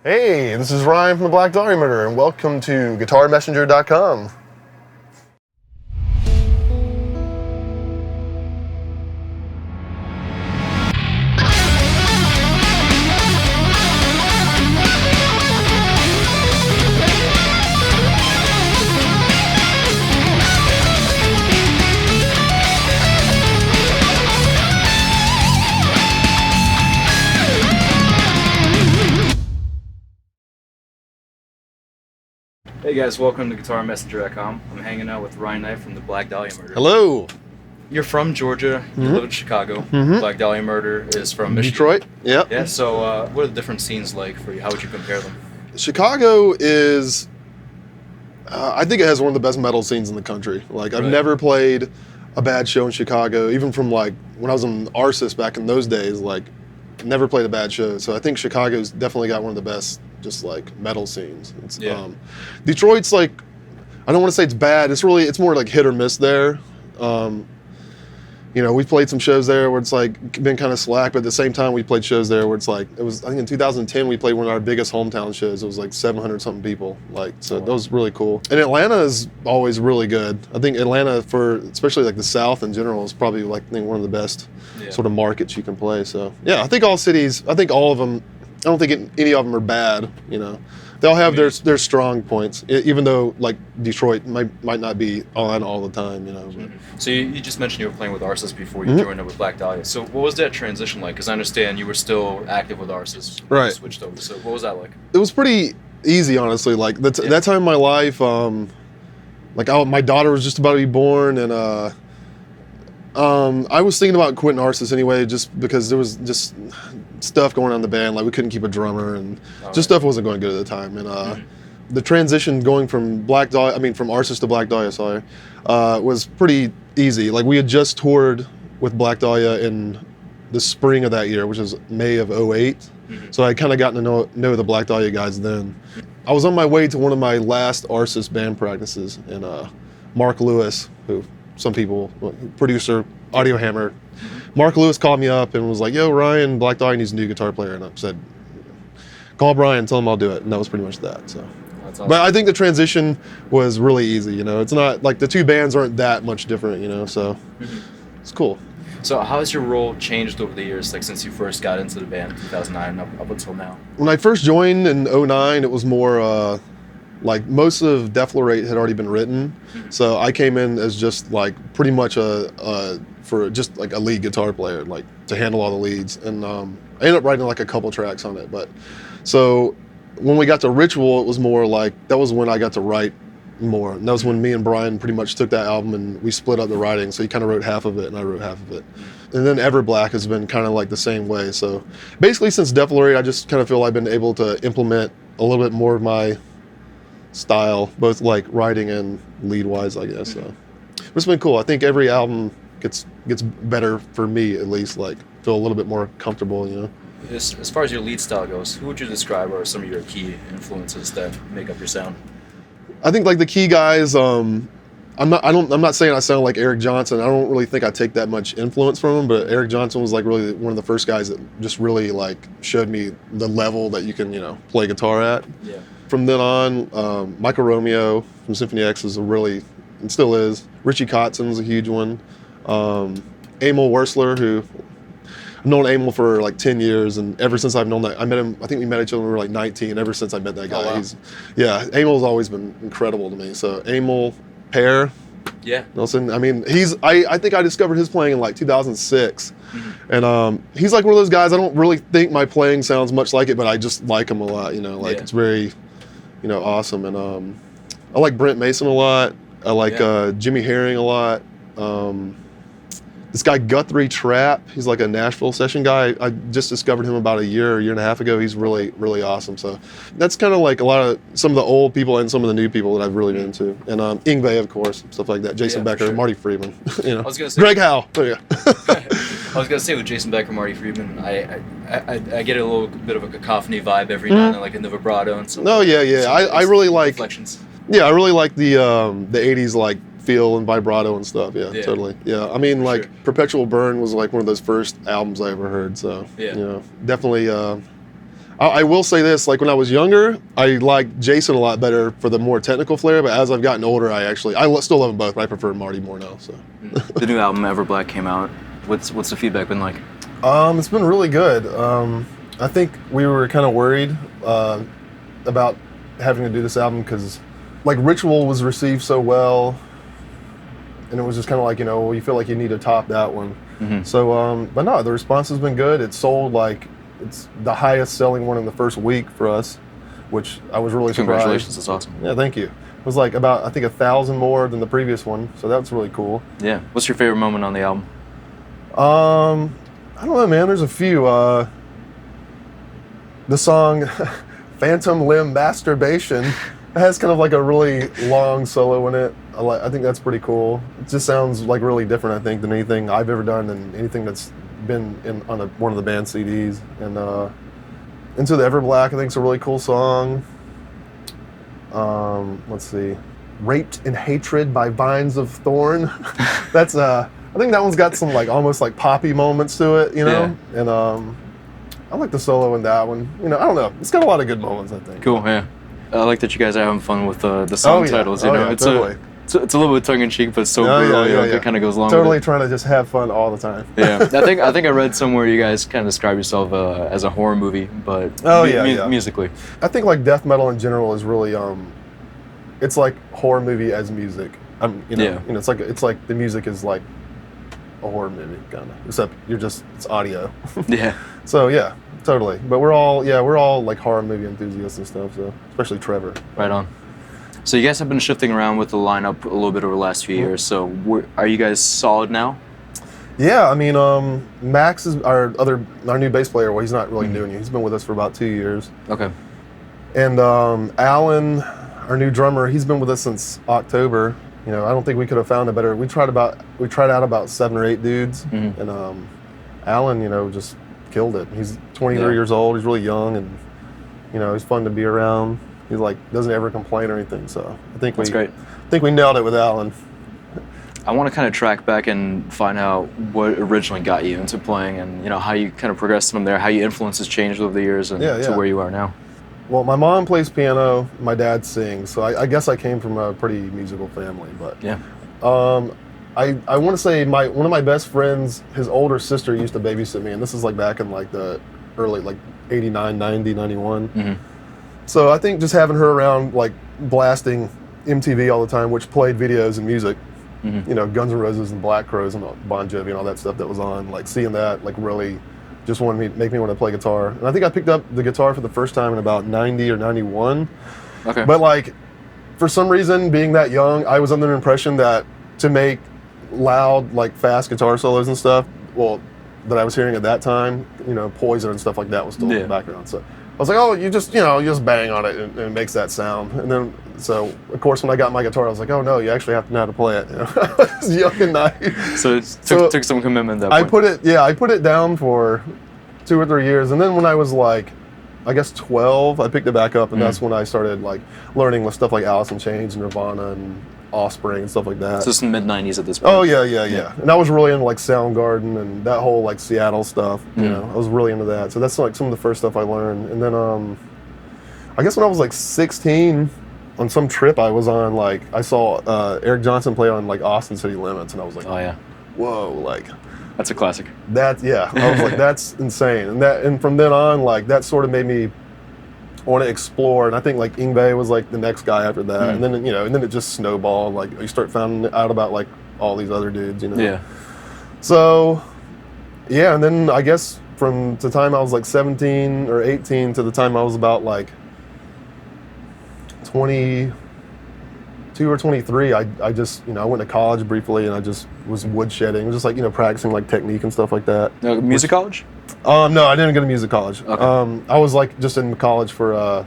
Hey, this is Ryan from the Black Dahlia Murder, and welcome to GuitarMessenger.com. Hey guys, welcome to GuitarMessenger.com. I'm hanging out with Ryan Knight from the Black Dahlia Murder. Hello. You're from Georgia, you live in Chicago. Black Dahlia Murder is from Michigan. Detroit, yep. Yeah, so what are the different scenes like for you? How would you compare them? Chicago is, I think it has one of the best metal scenes in the country. Like, I've never played a bad show in Chicago, even from like when I was in Arsis back in those days, like, never played a bad show. So I think Chicago's definitely got one of the best just like metal scenes. It's, Detroit's like, I don't want to say it's bad. It's more like hit or miss there. You know, we've played some shows there where it's like been kind of slack, but at the same time we played shows there where it's like, I think in 2010 we played one of our biggest hometown shows. It was like 700 something people. Like, so that was really cool. And Atlanta is always really good. I think Atlanta, for especially like the South in general, is probably like, I think one of the best sort of markets you can play. So yeah, I think all cities, I think all of them, I don't think any of them are bad, you know. They'll have their strong points, even though like Detroit might not be on all the time, you know. So you just mentioned you were playing with Arsis before you joined up with Black Dahlia. So what was that transition like? Because I understand you were still active with Arsis when you switched over. So what was that like? It was pretty easy, honestly. Like that time in my life, my daughter was just about to be born, and I was thinking about quitting Arsis anyway, just because there was just stuff going on in the band. Like, we couldn't keep a drummer, and stuff wasn't going good at the time. And the transition going from Arsis to Black Dahlia, was pretty easy. Like, we had just toured with Black Dahlia in the spring of that year, which is May of 2008. So I kind of gotten to know the Black Dahlia guys then. I was on my way to one of my last Arsis band practices, and Mark Lewis, who some people, producer, Audio Hammer, Mark Lewis called me up and was like, "Yo, Ryan, Black Dahlia needs a new guitar player." And I said, "Call Brian, tell him I'll do it." And that was pretty much that. So, that's awesome. But I think the transition was really easy. You know, it's not like the two bands aren't that much different. You know, so it's cool. So how has your role changed over the years, like since you first got into the band in 2009 up until now? When I first joined in 2009, it was more like most of Def Lorate had already been written. So I came in as just like pretty much for just like a lead guitar player, like to handle all the leads. And I ended up writing like a couple tracks on it. But so when we got to Ritual, it was more like, that was when I got to write more. And that was when me and Brian pretty much took that album and we split up the writing. So he kind of wrote half of it and I wrote half of it. And then Everblack has been kind of like the same way. So basically since Def Lorate, I just kind of feel I've been able to implement a little bit more of my style, both like writing and lead wise, I guess. So it's been cool. I think every album gets better for me, at least, like feel a little bit more comfortable, you know. As far as your lead style goes, who would you describe are some of your key influences that make up your sound? I think like the key guys, I'm not saying I sound like Eric Johnson. I don't really think I take that much influence from him, but Eric Johnson was like really one of the first guys that just really like showed me the level that you can, you know, play guitar at. Yeah. From then on, Michael Romeo from Symphony X is and still is. Richie Kotzen's a huge one. Emil Wursler, who I've known Emil for like 10 years, and ever since I've known that, I met him, I think we met each other when we were like 19, ever since I met that guy. Oh, wow. Emil's always been incredible to me. So Emil, Pear, Nelson, I mean, I think I discovered his playing in like 2006. And he's like one of those guys, I don't really think my playing sounds much like it, but I just like him a lot, you know, like it's very, you know, awesome. And I like Brent Mason a lot. I like Jimmy Herring a lot. This guy Guthrie Trapp, he's like a Nashville session guy. I just discovered him about a year and a half ago. He's really, really awesome. So that's kind of like some of the old people and some of the new people that I've really been into. And Yngwie, of course, stuff like that. Jason Becker, sure. Marty Friedman, you know. I was gonna say, Greg Howe. Oh, yeah. I was gonna say with Jason Becker, Marty Friedman, I get a little bit of a cacophony vibe every now and then, like in the vibrato and stuff. Oh yeah. I really like reflections. Yeah, I really like the 80s like feel and vibrato and stuff. Yeah, totally. Yeah, I mean, like sure. Perpetual Burn was like one of those first albums I ever heard. So you know, definitely. I will say this, like when I was younger, I liked Jason a lot better for the more technical flair, but as I've gotten older, I still love them both, but I prefer Marty more now. So the new album Ever Black came out. What's the feedback been like? It's been really good. I think we were kind of worried about having to do this album because like Ritual was received so well, and it was just kind of like, you feel like you need to top that one. Mm-hmm. So, but no, the response has been good. It sold like, it's the highest selling one in the first week for us, which I was really surprised. Congratulations, that's awesome. Yeah, thank you. It was like about, I think, 1,000 more than the previous one, so that's really cool. Yeah. What's your favorite moment on the album? I don't know, man. There's a few. The song Phantom Limb Masturbation has kind of like a really long solo in it. I think that's pretty cool. It just sounds like really different, I think, than anything I've ever done and anything that's been on one of the band CDs. And Into the Ever Black, I think, is a really cool song. Let's see. Raped in Hatred by Vines of Thorn. That's I think that one's got some like almost like poppy moments to it, Yeah. And I like the solo in that one. I don't know. It's got a lot of good moments, I think. Cool, yeah. I like that you guys are having fun with the song titles. It's totally. It's a little bit tongue in cheek, but so brutal. It kind of goes along. Totally with it. trying to just have fun all the time. Yeah, I think I read somewhere you guys kind of describe yourself as a horror movie, but musically. I think like death metal in general is really it's like horror movie as music. It's like the music is like a horror movie kind of, except it's audio. Yeah. So yeah, totally. But we're all like horror movie enthusiasts and stuff. So especially Trevor. Right on. So you guys have been shifting around with the lineup a little bit over the last few years. So are you guys solid now? Yeah, I mean, Max is our new bass player. Well, he's not really new. He's been with us for about 2 years. Okay. And Alan, our new drummer, he's been with us since October. I don't think we could have found a better. We tried out about 7 or 8 dudes, and Alan, just killed it. He's 23 years old. He's really young, and he's fun to be around. He's like doesn't ever complain or anything. So That's great. I think we nailed it with Alan. I want to kind of track back and find out what originally got you into playing, and how you kind of progressed from there, how your influences changed over the years, and to where you are now. Well, my mom plays piano, my dad sings, so I guess I came from a pretty musical family. But yeah, I want to say one of my best friends, his older sister used to babysit me, and this is like back in like the early like 89, 90, 91. Mm-hmm. So I think just having her around, like blasting MTV all the time, which played videos and music, Guns N' Roses and Black Crowes and Bon Jovi and all that stuff that was on, like seeing that like really just make me want to play guitar. And I think I picked up the guitar for the first time in about 90 or 91. Okay. But like, for some reason, being that young, I was under the impression that to make loud, like fast guitar solos and stuff, that I was hearing at that time, Poison and stuff like that was still in the background. So I was like, oh, you just bang on it and it makes that sound. And then, so of course, when I got my guitar, I was like, oh no, you actually have to know how to play it. I was young and naive. So it took some commitment at that point. I put it down for 2 or 3 years. And then when I was like, I guess 12, I picked it back up, and that's when I started like learning with stuff like Alice in Chains and Nirvana and Offspring and stuff like that. So it's in the mid-90s at this point. Oh yeah. And I was really into like Soundgarden and that whole like Seattle stuff. I was really into that. So that's like some of the first stuff I learned. And then I guess when I was like 16, on some trip I was on, like I saw Eric Johnson play on like Austin City Limits, and I was like, oh yeah, whoa, like that's a classic. I was like, that's insane. And from then on, like that sort of made me want to explore. And I think like Yngwie was like the next guy after that. And then and then it just snowballed. Like you start finding out about like all these other dudes, Yeah. So yeah, and then I guess from the time I was like 17 or 18 to the time I was about like 22 or 23, I just, I went to college briefly, and I just was woodshedding, just like, practicing like technique and stuff like that. Music college? No, I didn't go to music college. Okay. I was like just in college for, I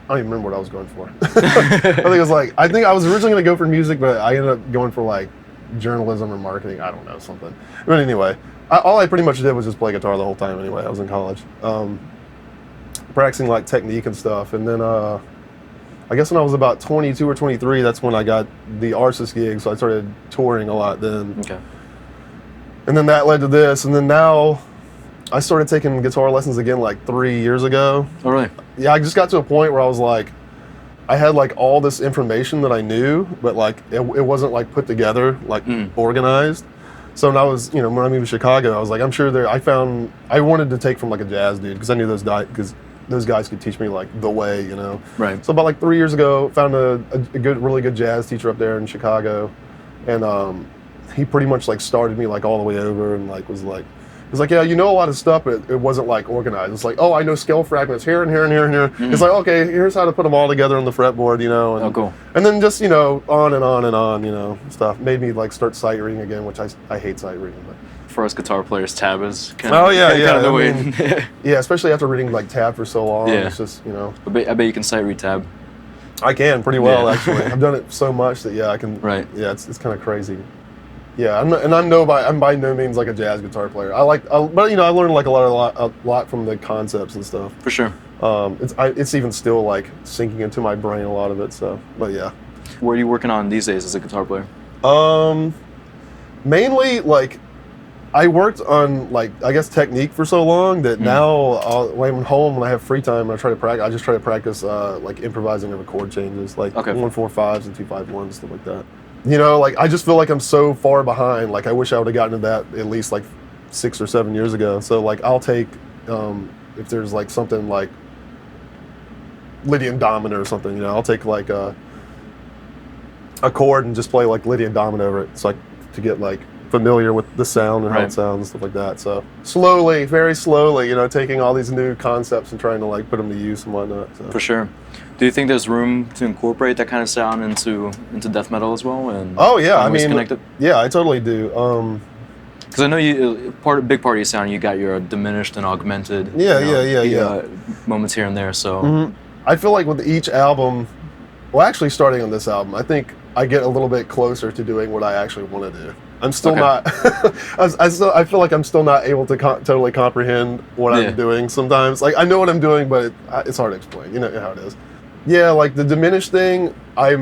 don't even remember what I was going for. I think I was originally going to go for music, but I ended up going for like journalism or marketing. I don't know, something. But anyway, all I pretty much did was just play guitar the whole time anyway. I was in college. Practicing like technique and stuff. And then, I guess when I was about 22 or 23, that's when I got the Arsis gig, so I started touring a lot then. Okay. And then that led to this, and then now I started taking guitar lessons again like 3 years ago. Oh, really? Yeah, I just got to a point where I was like, I had like all this information that I knew, but like it wasn't like put together, like organized. So when I was, when I moved to Chicago, I was like, I'm sure I wanted to take from like a jazz dude because I knew those guys could teach me like the way, Right. So about like 3 years ago, found a really good jazz teacher up there in Chicago, and he pretty much like started me like all the way over and like was like, yeah, a lot of stuff, but it wasn't like organized. It's like, oh, I know scale fragments here and here and here and here. It's like, okay, here's how to put them all together on the fretboard, and, oh, cool. And then just, on and on and on, stuff. Made me like start sight reading again, which I hate sight reading. But. For us guitar players, tab is kind of the way. Yeah, especially after reading like tab for so long. Yeah. It's just, I bet you can sight read tab. I can pretty well, actually. I've done it so much that, I can. Right. Yeah, it's kind of crazy. Yeah, I'm by no means like a jazz guitar player. But I learned like a lot from the concepts and stuff. For sure. It's even still like sinking into my brain, a lot of it. So, but yeah. What are you working on these days as a guitar player? Mainly like I worked on like I guess technique for so long that now when I'm home when I have free time I just try to practice like improvising over chord changes like 1-4-5s and 2-5-1s, stuff like that. Like I just feel like I'm so far behind. Like I wish I would have gotten to that at least like 6 or 7 years ago. So like I'll take if there's like something like Lydian dominant or something, I'll take like a chord and just play like Lydian dominant over it. It's like to get like familiar with the sound and how it sounds and stuff like that. So slowly, very slowly, taking all these new concepts and trying to like put them to use and whatnot. So. For sure. Do you think there's room to incorporate that kind of sound into death metal as well? And oh yeah, I mean, connected? Yeah, I totally do. Because I know big part of your sound, you got your diminished and augmented. Moments here and there. So I feel like with each album, well, actually starting on this album, I think I get a little bit closer to doing what I actually want to do. I'm still not. I feel like I'm still not able to totally comprehend what I'm doing sometimes. Like I know what I'm doing, but it's hard to explain. You know how it is. Yeah, like the diminished thing. I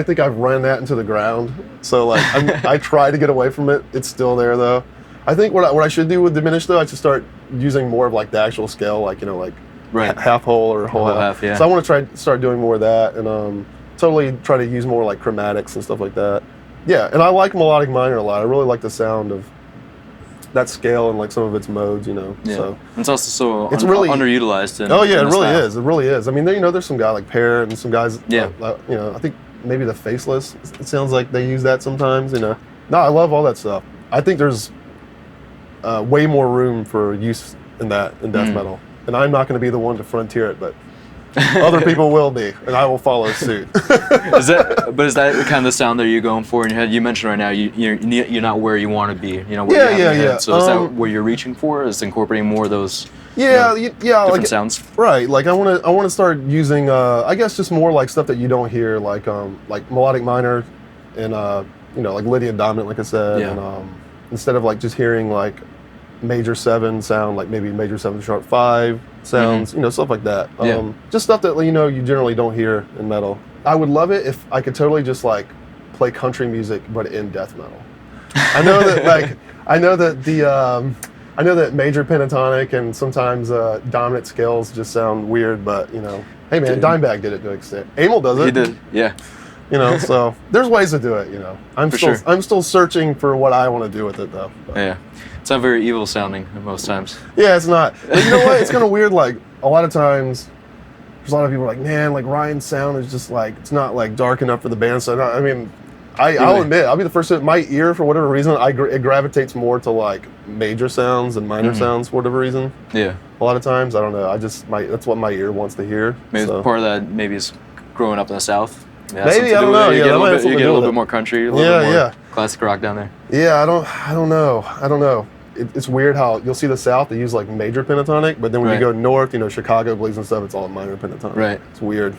think I've run that into the ground. So like I try to get away from it. It's still there though. I think what I should do with diminished though, I should start using more of like the actual scale, like half whole or whole half. Yeah. So I want to start doing more of that and totally try to use more like chromatics and stuff like that. Yeah, and I like melodic minor a lot. I really like the sound of that scale and like some of its modes, Yeah. So it's also so really underutilized. It really is. It really is. I mean, there's some guy like Pear and some guys. Yeah. I think maybe the Faceless. It sounds like they use that sometimes. No, I love all that stuff. I think there's way more room for use in death metal, and I'm not going to be the one to frontier it, but. Other people will be, and I will follow suit. Is that kind of the sound that you're going for in your head? You mentioned right now you're not where you want to be. Yeah. So is that what you're reaching for? Is incorporating more of those? Different sounds. Right. Like I want to start using. I guess just more like stuff that you don't hear, like melodic minor, and like Lydian dominant, like I said. Yeah. And instead of like just hearing like major 7 sound, like maybe major 7 sharp 5 sounds, stuff like that. Just stuff that you generally don't hear in metal. I would love it if I could totally just like play country music, but in death metal. I know that I know that major pentatonic and sometimes dominant scales just sound weird, but hey man, Dimebag did it to an extent. Emil does it. He did, yeah. So there's ways to do it. I'm still searching for what I want to do with it though. But. Yeah. It's not very evil sounding most times. Yeah, it's not. But you know what? It's kind of weird. Like a lot of times, there's a lot of people like, man, like Ryan's sound is just like it's not like dark enough for the band. So I mean, I'll admit, I'll be the first to. My ear, for whatever reason, it gravitates more to like major sounds and minor sounds for whatever reason. Yeah. A lot of times, I don't know. That's what my ear wants to hear. Maybe part of that maybe is growing up in the South. Yeah, maybe I don't know. You get a little bit more country, a little bit more classic rock down there. Yeah, I don't know. It's weird how you'll see the South, they use like major pentatonic, but then when you go north, Chicago, Blues and stuff, it's all minor pentatonic. Right. It's weird.